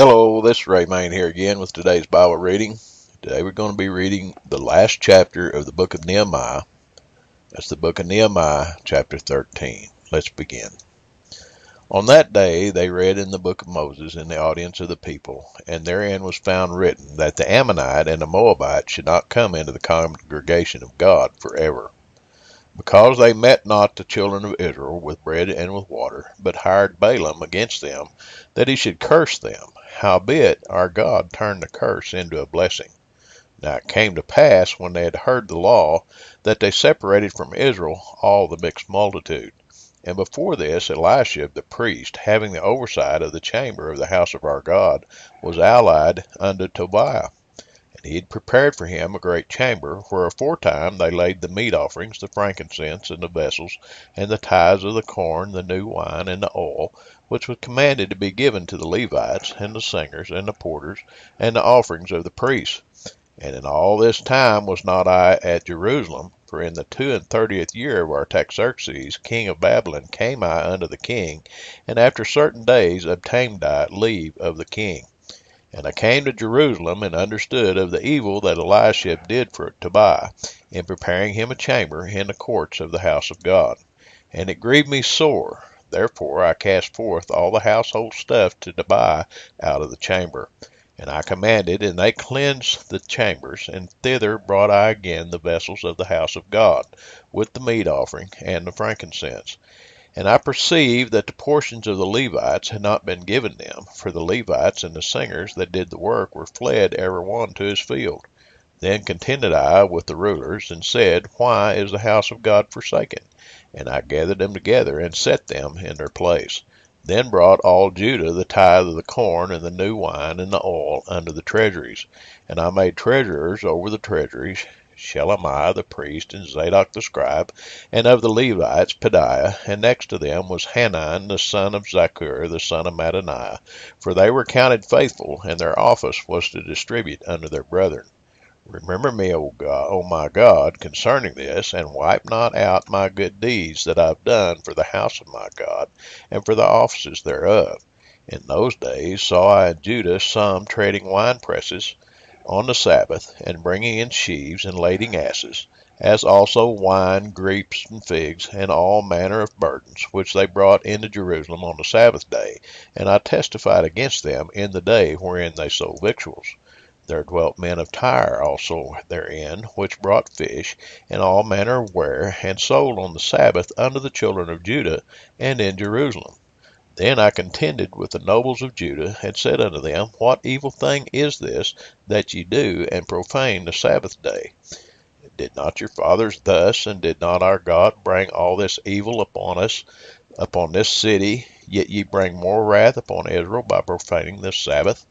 Hello, this is Ray Main here again with today's Bible reading. Today we're going to be reading the last chapter of the book of Nehemiah. That's the book of Nehemiah, chapter 13. Let's begin. On that day they read in the book of Moses in the audience of the people, and therein was found written that the Ammonite and the Moabite should not come into the congregation of God forever, because they met not the children of Israel with bread and with water, but hired Balaam against them, that he should curse them. Howbeit our God turned the curse into a blessing. Now it came to pass, when they had heard the law, that they separated from Israel all the mixed multitude. And before this Elisha the priest, having the oversight of the chamber of the house of our God, was allied unto Tobiah. And he had prepared for him a great chamber, where aforetime they laid the meat offerings, the frankincense, and the vessels, and the tithes of the corn, the new wine, and the oil, which was commanded to be given to the Levites, and the singers, and the porters, and the offerings of the priests. And in all this time was not I at Jerusalem, for in the 32nd year of Artaxerxes, king of Babylon, came I unto the king, and after certain days obtained I leave of the king. And I came to Jerusalem, and understood of the evil that Elisha did for Tobiah, in preparing him a chamber in the courts of the house of God. And it grieved me sore. Therefore I cast forth all the household stuff to Tobiah out of the chamber. And I commanded, and they cleansed the chambers, and thither brought I again the vessels of the house of God, with the meat offering and the frankincense. And I perceived that the portions of the Levites had not been given them, for the Levites and the singers that did the work were fled every one to his field. Then contended I with the rulers, and said, Why is the house of God forsaken? And I gathered them together, and set them in their place. Then brought all Judah the tithe of the corn, and the new wine, and the oil, unto the treasuries. And I made treasurers over the treasuries, Shelemiah the priest, and Zadok the scribe, and of the Levites Pedaiah, and next to them was Hanan the son of Zaccur, the son of Mattaniah, for they were counted faithful, and their office was to distribute unto their brethren. Remember me, O God, O my God, concerning this, and wipe not out my good deeds that I have done for the house of my God, and for the offices thereof. In those days saw I in Judah some treading wine presses on the Sabbath, and bringing in sheaves, and lading asses, as also wine, grapes, and figs, and all manner of burdens, which they brought into Jerusalem on the Sabbath day. And I testified against them in the day wherein they sold victuals. There dwelt men of Tyre also therein, which brought fish, and all manner of ware, and sold on the Sabbath unto the children of Judah, and in Jerusalem. Then I contended with the nobles of Judah, and said unto them, What evil thing is this that ye do, and profane the Sabbath day? Did not your fathers thus, and did not our God bring all this evil upon us, upon this city? Yet ye bring more wrath upon Israel by profaning this Sabbath.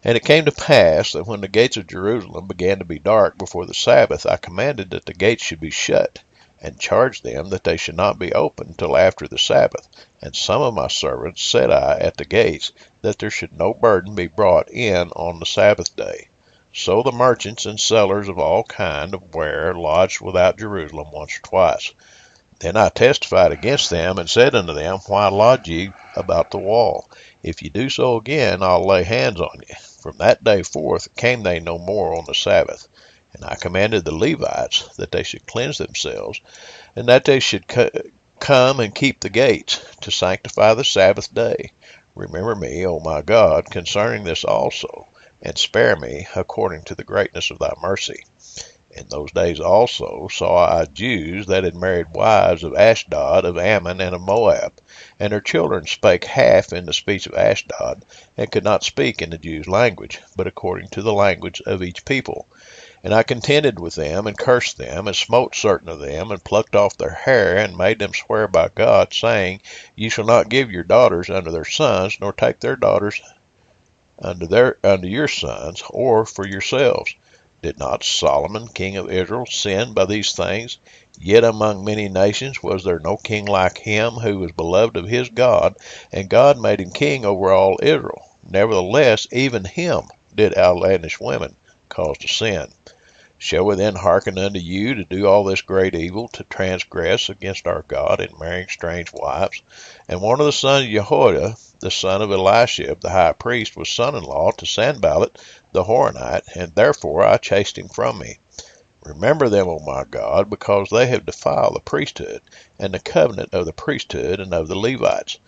And it came to pass that when the gates of Jerusalem began to be dark before the Sabbath, I commanded that the gates should be shut, and charged them that they should not be opened till after the Sabbath. And some of my servants set I at the gates, that there should no burden be brought in on the Sabbath day. So the merchants and sellers of all kind of ware lodged without Jerusalem once or twice. Then I testified against them, and said unto them, Why lodge ye about the wall? If ye do so again, I'll lay hands on you. From that day forth came they no more on the Sabbath. And I commanded the Levites that they should cleanse themselves, and that they should come and keep the gates, to sanctify the Sabbath day. Remember me, O my God, concerning this also, and spare me according to the greatness of thy mercy. In those days also saw I Jews that had married wives of Ashdod, of Ammon, and of Moab, and their children spake half in the speech of Ashdod, and could not speak in the Jews' language, but according to the language of each people. And I contended with them, and cursed them, and smote certain of them, and plucked off their hair, and made them swear by God, saying, Ye shall not give your daughters unto their sons, nor take their daughters unto your sons, or for yourselves. Did not Solomon, king of Israel, sin by these things? Yet among many nations was there no king like him, who was beloved of his God, and God made him king over all Israel. Nevertheless, even him did outlandish women cause to sin. Shall we then hearken unto you to do all this great evil, to transgress against our God in marrying strange wives? And one of the sons of Jehoiada the son of Eliashib, the high priest, was son-in-law to Sanballat the Horonite, and therefore I chased him from me. Remember them, O my God, because they have defiled the priesthood, and the covenant of the priesthood and of the Levites.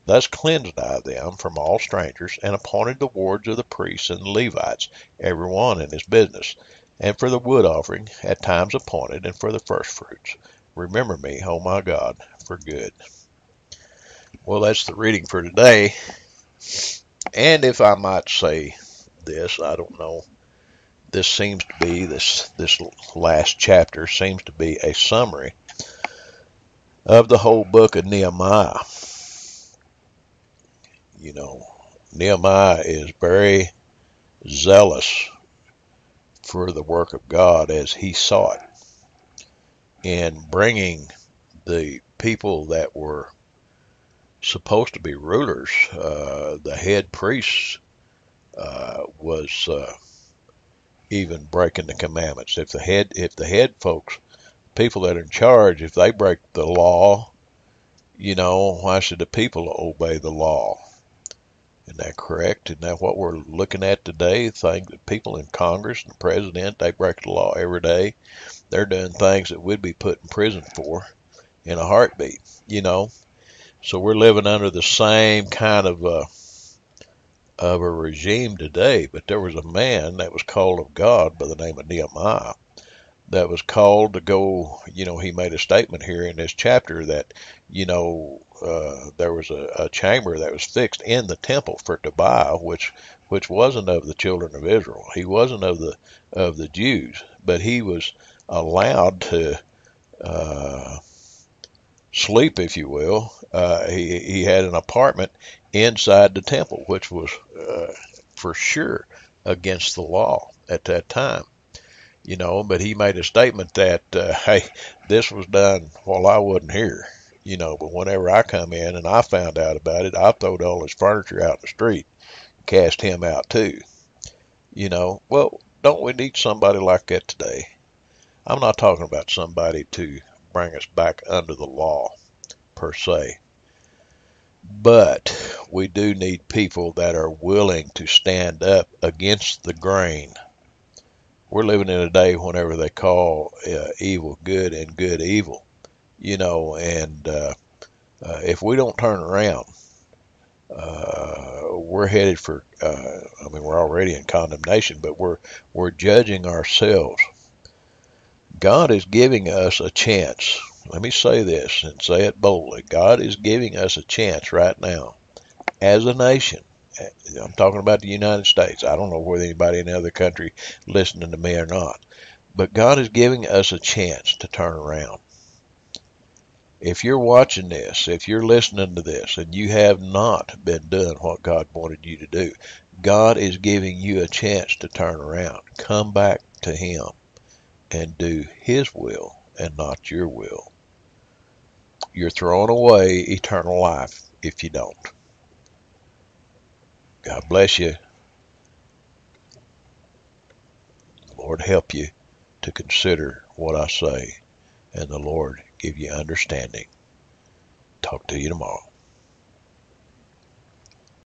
Thus cleansed I them from all strangers, and appointed the wards of the priests and the Levites, every one in his business, and for the wood offering at times appointed, and for the firstfruits. Remember me, O my God, for good. Well, that's the reading for today. And if I might say this, I don't know, this seems to be, this last chapter seems to be a summary of the whole book of Nehemiah. You know, Nehemiah is very zealous for the work of God as he saw it, in bringing the people that were supposed to be rulers. The head priests was even breaking the commandments. If the head folks, people that are in charge, if they break the law, you know, why should the people obey the law? Isn't that correct? Isn't that what we're looking at today? Think that people in Congress and the president, they break the law every day. They're doing things that we'd be put in prison for in a heartbeat, you know. So we're living under the same kind of a regime today. But there was a man that was called of God by the name of Nehemiah that was called to go, you know, he made a statement here in this chapter that, you know, there was a chamber that was fixed in the temple for Tobiah, which wasn't of the children of Israel. He wasn't of the Jews, but he was allowed to sleep, if you will. He had an apartment inside the temple, which was for sure against the law at that time. You know, but he made a statement that, hey, this was done while I wasn't here, you know, but whenever I come in and I found out about it, I throwed all his furniture out in the street, cast him out too, you know. Well, don't we need somebody like that today? I'm not talking about somebody to bring us back under the law, per se, but we do need people that are willing to stand up against the grain. We're living in a day whenever they call evil good and good evil, you know, and if we don't turn around, we're headed for, I mean, we're already in condemnation, but we're judging ourselves. God is giving us a chance. Let me say this and say it boldly. God is giving us a chance right now as a nation. I'm talking about the United States. I don't know whether anybody in another country listening to me or not. But God is giving us a chance to turn around. If you're watching this, if you're listening to this, and you have not been doing what God wanted you to do, God is giving you a chance to turn around. Come back to Him and do His will and not your will. You're throwing away eternal life if you don't. God bless you. The Lord help you to consider what I say, and the Lord give you understanding. Talk to you tomorrow.